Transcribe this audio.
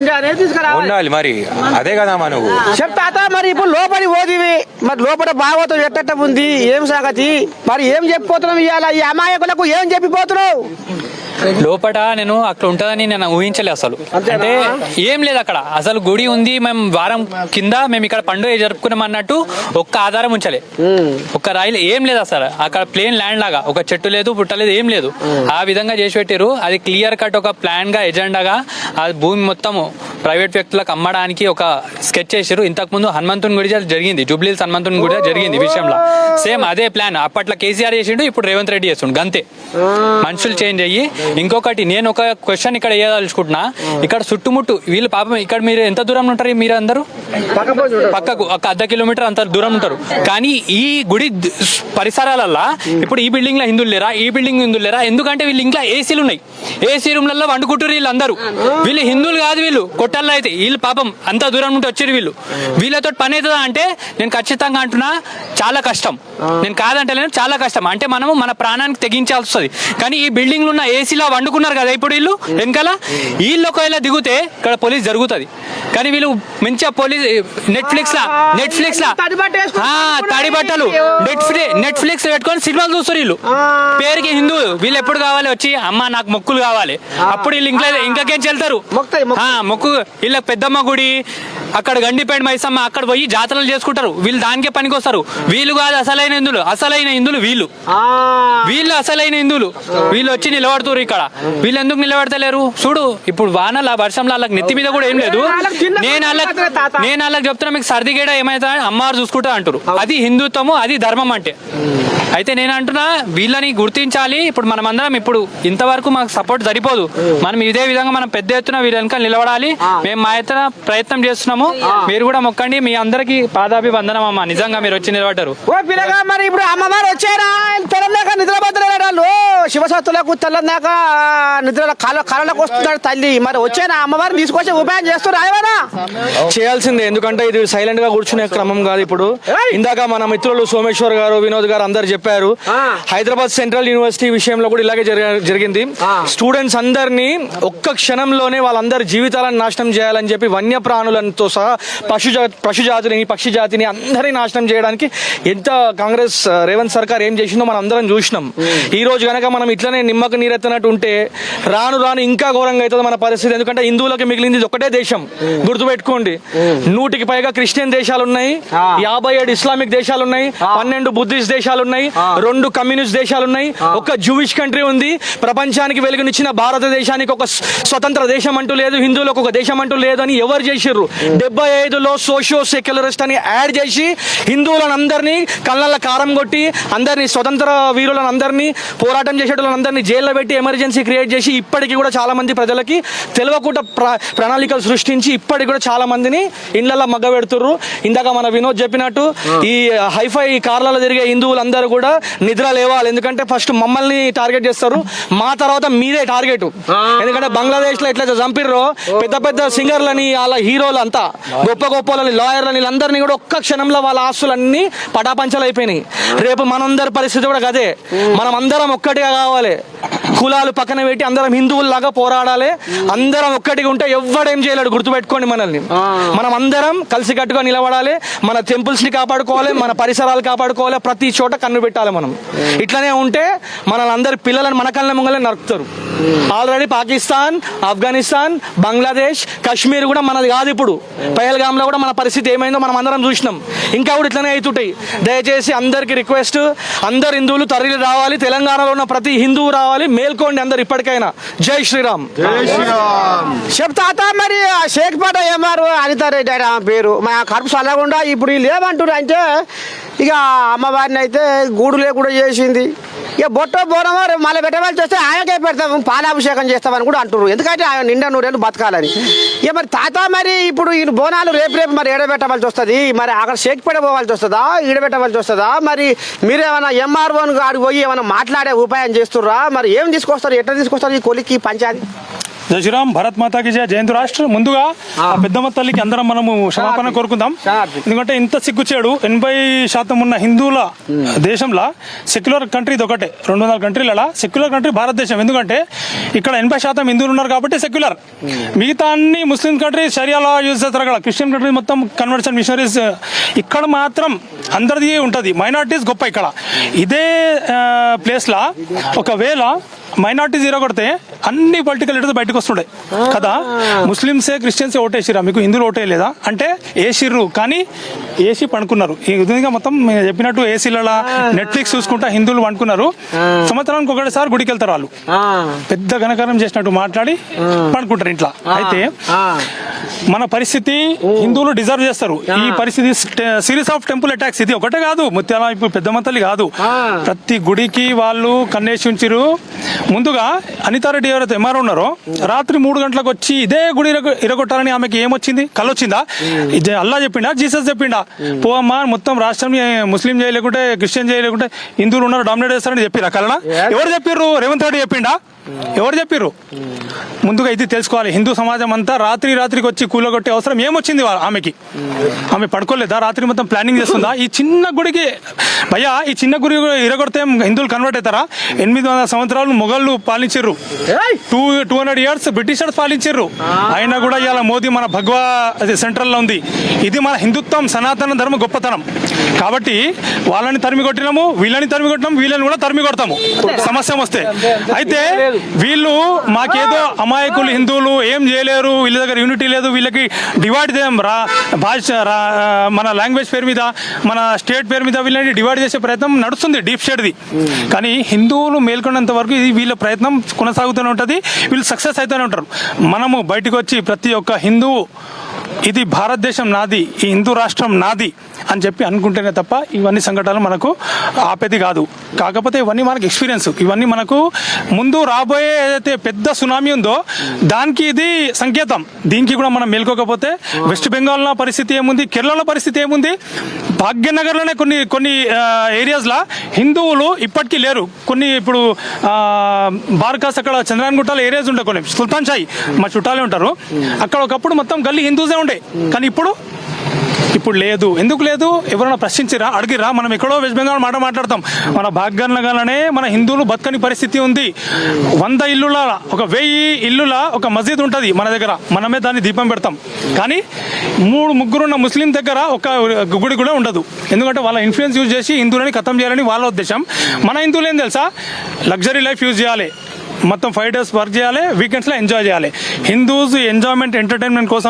ఉండాలి మరి, అదే కదా నువ్వు చెప్తా. మరి ఇప్పుడు లోపలి పోదివి, మరి లోపల భాగవతం ఎట్ట ఉంది, ఏం సంగతి, మరి ఏం చెప్పిపోతున్నావు ఇవాళ ఈ అమాయకులకు ఏం చెప్పిపోతున్నావు? లోపల నేను అక్కడ ఉంటుందని నేను ఊహించలే అసలు. అంటే ఏం లేదు అక్కడ, అసలు గుడి ఉంది, మేము వారం కింద మేము ఇక్కడ పండుగ జరుపుకున్నాం అన్నట్టు ఒక్క ఆధారం ఉంచలే, ఒక్క రాయిలు ఏం లేదు అసలు. అక్కడ ప్లేన్ ల్యాండ్ లాగా ఒక చెట్టు లేదు, పుట్టలేదు, ఏం లేదు. ఆ విధంగా చేసి పెట్టారు. అది క్లియర్ కట్ ఒక ప్లాన్ గా, ఎజెండాగా ఆ భూమి మొత్తం ప్రైవేట్ వ్యక్తులకు అమ్మడానికి ఒక స్కెచ్ చేశారు. ఇంతకు ముందు హనుమంతుని గుడి జరిగింది, జూబ్లీహిల్స్ హనుమంతుని గుడి జరిగింది విషయంలో సేమ్ అదే ప్లాన్. అప్పట్లో కేసీఆర్ చేసిండు, ఇప్పుడు రేవంత్ రెడ్డి చేస్తుండు, గంతే. మనుషులు చేంజ్ అయ్యి. ఇంకొకటి నేను ఒక క్వశ్చన్ ఇక్కడ వేయదలుచుకుంటున్నా. ఇక్కడ చుట్టుముట్టు వీళ్ళు పాపం ఇక్కడ మీరు ఎంత దూరం ఉంటారు? మీరు అందరూ పక్కకు ఒక 1/2 కిలోమీటర్ అంత దూరం ఉంటారు. కానీ ఈ గుడి పరిసరాలల్లా ఇప్పుడు ఈ బిల్డింగ్ లో హిందువులు లేరా, ఈ బిల్డింగ్ హిందువులు లేరా? ఎందుకంటే వీళ్ళు ఇంకా ఏసీలు ఉన్నాయి, ఏసీ రూమ్లలో వండుకుంటారు వీళ్ళు అందరూ. వీళ్ళు హిందువులు కాదు, వీళ్ళు కొట్టల్లో అయితే. వీళ్ళు పాపం అంత దూరం నుండి వచ్చారు. వీళ్ళతో పని అవుతుందా అంటే నేను ఖచ్చితంగా అంటున్నా చాలా కష్టం. నేను కాదంటలేను, చాలా కష్టం. అంటే మనము మన ప్రాణానికి తెగించాల్సి వస్తుంది. కానీ ఈ బిల్డింగ్లు ఉన్న ఏసీలో వండుకున్నారు కదా ఇప్పుడు వీళ్ళు వెనకాల, వీళ్ళు ఒకవేళ దిగుతే ఇక్కడ పోలీస్ జరుగుతుంది. కానీ వీళ్ళు మంచిగా పోలీస్ నెట్ఫ్లిక్స్ లా తడి బట్టలు నెట్ఫ్లిక్స్ పెట్టుకొని సినిమాలు చూస్తారు. వీళ్ళు పేరుకి హిందూ, వీళ్ళు ఎప్పుడు కావాలి వచ్చి అమ్మ నాకు మొక్కులు కావాలి, అప్పుడు వీళ్ళు ఇంకేం చెల్తారు మొక్కు. వీళ్ళకి పెద్దమ్మ గుడి, అక్కడ గండిపేట మైసమ్మ, అక్కడ పోయి జాతరలు చేసుకుంటారు. వీళ్ళు దానికే పనికి వస్తారు. వీళ్ళు కాదు అసలైన హిందువులు, అసలైన హిందువులు వీళ్ళు అసలైన హిందువులు. వీళ్ళు వచ్చి నిలబడుతున్నారు ఇక్కడ. వీళ్ళు ఎందుకు నిలబడతలేరు చూడు. ఇప్పుడు వానల వర్షంలో వాళ్ళకి నెత్తి మీద కూడా ఏం లేదు. నేను వాళ్ళకి చెప్తున్నా, మీకు సర్దిగేడ ఏమైతే అమ్మవారు చూసుకుంటా అంటారు. అది హిందుత్వము, అది ధర్మం అంటే. అయితే నేను అంటున్నా వీళ్ళని గుర్తించాలి. ఇప్పుడు మనం అందరం ఇప్పుడు ఇంతవరకు మాకు సపోర్ట్ సరిపోదు. మనం ఇదే విధంగా మనం పెద్ద ఎత్తున వీళ్ళ వెనకాల నిలబడాలి. మేము మా ఎత్తున ప్రయత్నం చేస్తున్నాము. మీరు కూడా మొక్కండి. మీ అందరికి పాదాభివందనం అమ్మ, నిజంగా మీరు వచ్చి నిలబడ్డారు. మరి ఇప్పుడు అమ్మవారు వచ్చారా? తెలంగాణ నిద్రపోతున్నారు శివసత్తులకు, తెలంగాణ నిద్ర కళలకు వస్తున్నాడు తల్లి. మరి వచ్చానా అమ్మవారిని తీసుకొచ్చి ఉపాయం చేస్తున్నారు ఏమైనా? చేయాల్సిందే, ఎందుకంటే ఇది సైలెంట్ గా కూర్చునే క్రమం కాదు. ఇప్పుడు ఇందాక మన మిత్రులు సోమేశ్వర్ గారు, వినోద్ గారు అందరు చెప్పారు. హైదరాబాద్ సెంట్రల్ యూనివర్సిటీ విషయంలో కూడా ఇలాగే జరిగింది. స్టూడెంట్స్ అందరినీ ఒక్క క్షణంలోనే వాళ్ళందరి జీవితాలను నాశనం చేయాలని చెప్పి వన్యప్రాణులతో సహా పశుజాతిని, పక్షి జాతిని అందరినీ నాశనం చేయడానికి ఎంత కాంగ్రెస్ రేవంత్ సర్కార్ ఏం చేసిందో మనం అందరం చూసినాం. ఈ రోజు కనుక మనం ఇట్లనే నిమ్మకు నీరెత్తనట్టు ఉంటే రాను రాను ఇంకా ఘోరంగా అవుతుంది మన పరిస్థితి. ఎందుకంటే హిందువులకు మిగిలింది ఒకటే దేశం, గుర్తుపెట్టుకోండి. 100కి పైగా క్రిస్టియన్ దేశాలు ఉన్నాయి, 57 ఇస్లామిక్ దేశాలు ఉన్నాయి, 12 బుద్ధిస్ట్ దేశాలు ఉన్నాయి, 2 కమ్యూనిస్ట్ దేశాలు ఉన్నాయి, ఒక జూయిష్ కంట్రీ ఉంది. ప్రపంచానికి వెలుగునిచ్చిన భారతదేశానికి ఒక స్వతంత్ర దేశం అంటూ లేదు, హిందువులకు ఒక దేశం అంటూ లేదు అని ఎవరు చేసిర్రు? 75లో సోషియో సెక్యులరిస్ట్ అని యాడ్ చేసి హిందువులను అందరినీ కళ్ళల్లో కారం కొట్టి, అందరినీ స్వతంత్ర వీరులను అందరినీ, పోరాటం చేసేటోళ్ళని అందరినీ జైల్లో పెట్టి ఎమర్జెన్సీ క్రియేట్ చేసి ఇప్పటికీ కూడా చాలా మంది ప్రజలకి తెలియకుండా ప్రణాళికలు సృష్టించి ఇప్పటికి కూడా చాలా మందిని ఇళ్లలో మగ్గబెడుతుర్రు. ఇందాక మన వినోద్ చెప్పినట్టు ఈ హైఫై కార్లలో తిరిగే హిందువులందరూ కూడా నిద్ర లేవాలి. ఎందుకంటే ఫస్ట్ మమ్మల్ని టార్గెట్ చేస్తారు, మా తర్వాత మీదే టార్గెట్. ఎందుకంటే బంగ్లాదేశ్ లో ఎట్లా చంపిర్రో పెద్ద పెద్ద సింగర్లని, వాళ్ళ హీరోలు అంతా, గొప్ప గొప్పలని, లాయర్లని, వీళ్ళందరినీ కూడా ఒక్క క్షణంలో వాళ్ళ ఆస్తులన్నీ పటాపంచలు అయిపోయినాయి. రేపు మనందరి పరిస్థితి కూడా అదే. మనం అందరం ఒక్కటిగా కావాలి, కులాలు పక్కన పెట్టి అందరం హిందువుల్లాగా పోరాడాలి. అందరం ఒక్కటిగా ఉంటే ఎవ్వడేం చేయలేడు. గుర్తుపెట్టుకోండి, మనల్ని మనం అందరం కలిసికట్టుగా నిలబడాలి. మన టెంపుల్స్ ని కాపాడుకోవాలి, మన పరిసరాలు కాపాడుకోవాలి, ప్రతి చోట కన్ను పెట్టాలి. మనం ఇట్లనే ఉంటే మనల్ని అందరి పిల్లలను మన కళ్ళ ముంగలే నరుకుతారు. ఆల్రెడీ పాకిస్తాన్, ఆఫ్ఘనిస్తాన్, బంగ్లాదేశ్, కాశ్మీర్ కూడా మనది కాదు. ఇప్పుడు పహల్గామ్లో కూడా మన పరిస్థితి ఏమైందో మనం అందరం చూసినాం. ఇంకా కూడా ఇట్లనే అవుతుంటాయి. దయచేసి అందరికి రిక్వెస్ట్, అందరు హిందువులు తరలి రావాలి. తెలంగాణలో ఉన్న ప్రతి హిందువు రావాలి. మేల్కోండి అందరు ఇప్పటికైనా. జై శ్రీరామ్. చెప్తా. మరి షేక్పేట ఏమారు అనితారెడ్డి ఆయన పేరు, మా కడుపు చల్లకుండా ఇప్పుడు వీళ్ళు ఏమంటారు అంటే ఇక అమ్మవారిని అయితే గూడు లేకుండా చేసింది. ఇక బొట్టో బోనమో మళ్ళీ పెట్టవలసి వస్తే ఆయనకే పెడతాం, పాలాభిషేకం చేస్తామని కూడా అంటారు. ఎందుకంటే ఆయన నిండా 100 బతకాలని. ఇక మరి తాత మరి ఇప్పుడు ఈ బోనాలు రేపు మరి ఏడబెట్టవలసి వస్తుంది. మరి అక్కడ షేక్పేట పోవాల్సి వస్తుందా, ఈడబెట్టవలసి వస్తుందా? మరి మీరేమైనా ఎంఆర్ఓని ఆడికి పోయి ఏమైనా మాట్లాడే ఉపాయం చేస్తుర్రా? మరి ఏం తీసుకొస్తారు, ఎట్లా తీసుకొస్తారు ఈ కొలికి పంచాయతీ? జై శ్రీరామ్, భారత్ మాతాకి జయ, జయంతు రాష్ట్ర. ముందుగా ఆ పెద్దమ్మ తల్లికి అందరం మనము క్షమాపణ కోరుకుందాం. ఎందుకంటే ఇంత సిగ్గుచేడు 80% ఉన్న హిందువుల దేశంలో సెక్యులర్ కంట్రీ ఇది ఒకటే. 200 కంట్రీల సెక్యులర్ కంట్రీ భారతదేశం. ఎందుకంటే ఇక్కడ 80% హిందువులు ఉన్నారు కాబట్టి సెక్యులర్. మిగతా అన్ని ముస్లిం కంట్రీ షరియాలో యూజ్ చేస్తారు కదా. క్రిస్టియన్ కంట్రీ మొత్తం కన్వర్షన్ మిషనరీస్. ఇక్కడ మాత్రం అందరిది ఉంటుంది. మైనారిటీస్ గొప్ప. ఇక్కడ ఇదే ప్లేస్లో ఒకవేళ మైనార్టీస్ ఇరగొడితే అన్ని పొలిటికల్ లీడర్స్ బయటకు వస్తుండే కదా. ముస్లిమ్సే క్రిస్టియన్సే ఓటేసిరా, మీకు హిందువులు ఓటేయలేదా అంటే వేసిర్రు, కానీ ఏసీ పండుకున్నారు. ఈ విధంగా మొత్తం మీరు చెప్పినట్టు ఏసీలలో నెట్ఫ్లిక్స్ చూసుకుంటా హిందువులు పండుకున్నారు. సంవత్సరానికి ఒకటిసారి గుడికి వెళ్తారు వాళ్ళు. పెద్ద ఘనకారం చేసినట్టు మాట్లాడి పండుకుంటారు ఇంట్లో. అయితే మన పరిస్థితి హిందువులు డిజర్వ్ చేస్తారు. ఈ పరిస్థితి సిరీస్ ఆఫ్ టెంపుల్ అటాక్స్. ఇది ఒకటే కాదు, ముత్యాల ఇప్పుడు పెద్దమ్మ తల్లి కాదు, ప్రతి గుడికి వాళ్ళు కన్నేసి ఉంచిరు. ముందుగా అనితారెడ్డి ఎవరైతే ఎంఆర్ఓ ఉన్నారో రాత్రి 3 గంటలకు వచ్చి ఇదే గుడి ఇరగొట్టాలని ఆమెకి ఏమొచ్చింది? కళ్ళొచ్చిందా? అల్లా చెప్పిండా, జీసస్ చెప్పిండా? పోమ్మా మొత్తం రాష్ట్రం ముస్లిం చేయలేకుంటే క్రిస్టియన్ చేయలేకుంటే హిందువులు ఉన్నారు డామినేట్ చేస్తారని చెప్పిరా కలనా? ఎవరు చెప్పిర్రు? రేవంత్ రెడ్డి చెప్పిండా? ఎవరు చెప్పిర్రు? ముందుగా ఇది తెలుసుకోవాలి. హిందూ సమాజం అంతా రాత్రికి వచ్చి కూలగొట్టే అవసరం ఏమొచ్చింది ఆమెకి? ఆమె పడుకోలేదా? రాత్రి మొత్తం ప్లానింగ్ చేస్తుందా? ఈ చిన్న గుడికి భయ్యా, ఈ చిన్న గుడి ఇరగొడితే హిందువులు కన్వర్ట్ అవుతారా? 800 సంవత్సరాలు మొఘళ్ళు పాలించారు, 200 years బ్రిటిషర్స్ పాలించారు. అయినా కూడా ఇవాళ మోదీ మన భగవా సెంట్రల్లో ఉంది. ఇది మన హిందుత్వం, సనాతన ధర్మ గొప్పతనం. కాబట్టి వాళ్ళని తరిమి కొట్టినాము, వీళ్ళని తరిమి కొట్టినాము, వీళ్ళని కూడా తరిమి కొడతాము సమస్య వస్తే. అయితే వీళ్ళు మాకేదో అమాయకులు హిందువులు ఏం చేయలేరు, వీళ్ళ దగ్గర యూనిటీ లేదు, వీళ్ళకి డివైడ్ భాష మన లాంగ్వేజ్ పేరు మీద, మన స్టేట్ పేరు మీద వీళ్ళని డివైడ్ చేసే ప్రయత్నం నడుస్తుంది డీప్ స్టేట్ది. కానీ హిందువులు మేల్కొన్నంత వరకు ఇది వీళ్ళ ప్రయత్నం కొనసాగుతూనే ఉంటుంది. వీళ్ళు సక్సెస్ అవుతూనే ఉంటారు. మనము బయటకు వచ్చి ప్రతి ఒక్క హిందువు ఇది భారతదేశం నాది, ఈ హిందూ రాష్ట్రం నాది అని చెప్పి అనుకుంటేనే తప్ప ఇవన్నీ సంఘటనలు మనకు ఆపేది కాదు. కాకపోతే ఇవన్నీ మనకు ఎక్స్పీరియన్స్. ఇవన్నీ మనకు ముందు రాబోయే ఏదైతే పెద్ద సునామీ ఉందో దానికి ఇది సంకేతం. దీనికి కూడా మనం మేల్కోకపోతే వెస్ట్ బెంగాల్లో పరిస్థితి ఏముంది, కేరళలో పరిస్థితి ఏముంది, భాగ్యనగర్లోనే కొన్ని ఏరియాస్లో హిందువులు ఇప్పటికీ లేరు. కొన్ని ఇప్పుడు బార్కాస్ అక్కడ చంద్రాయన్ గుట్టలో ఏరియాస్ ఉంటాయి, కొన్ని సుల్తాన్ షాయి మా చుట్టాలే ఉంటారు అక్కడ. ఒకప్పుడు మొత్తం గల్లీ హిందూసే ఉండే, కానీ ఇప్పుడు లేదు. ఎందుకు లేదు? ఎవరైనా ప్రశ్నించిరా, అడిగిరా? మనం ఎక్కడో వెస్ట్ బెంగాల్ మాట్లాడతాం. మన భాగ్యనగర్లోనే మన హిందువులు బతకని పరిస్థితి ఉంది. 100 ఇల్లుల, 1000 ఇల్లుల ఒక మస్జిద్ ఉంటుంది మన దగ్గర. మనమే దాన్ని దీపం పెడతాం. కానీ 3-4 ఉన్న ముస్లిం దగ్గర ఒక గుడి కూడా ఉండదు. ఎందుకంటే వాళ్ళ ఇన్ఫ్లుయెన్స్ యూజ్ చేసి హిందువులని ఖతం చేయాలని వాళ్ళ ఉద్దేశం. మన హిందువులు ఏం తెలుసా? లగ్జరీ లైఫ్ యూజ్ చేయాలి, మొత్తం 5 days వర్క్ చేయాలి, వీకెండ్స్లో ఎంజాయ్ చేయాలి. హిందూస్ ఎంజాయ్మెంట్ ఎంటర్టైన్మెంట్ కోసం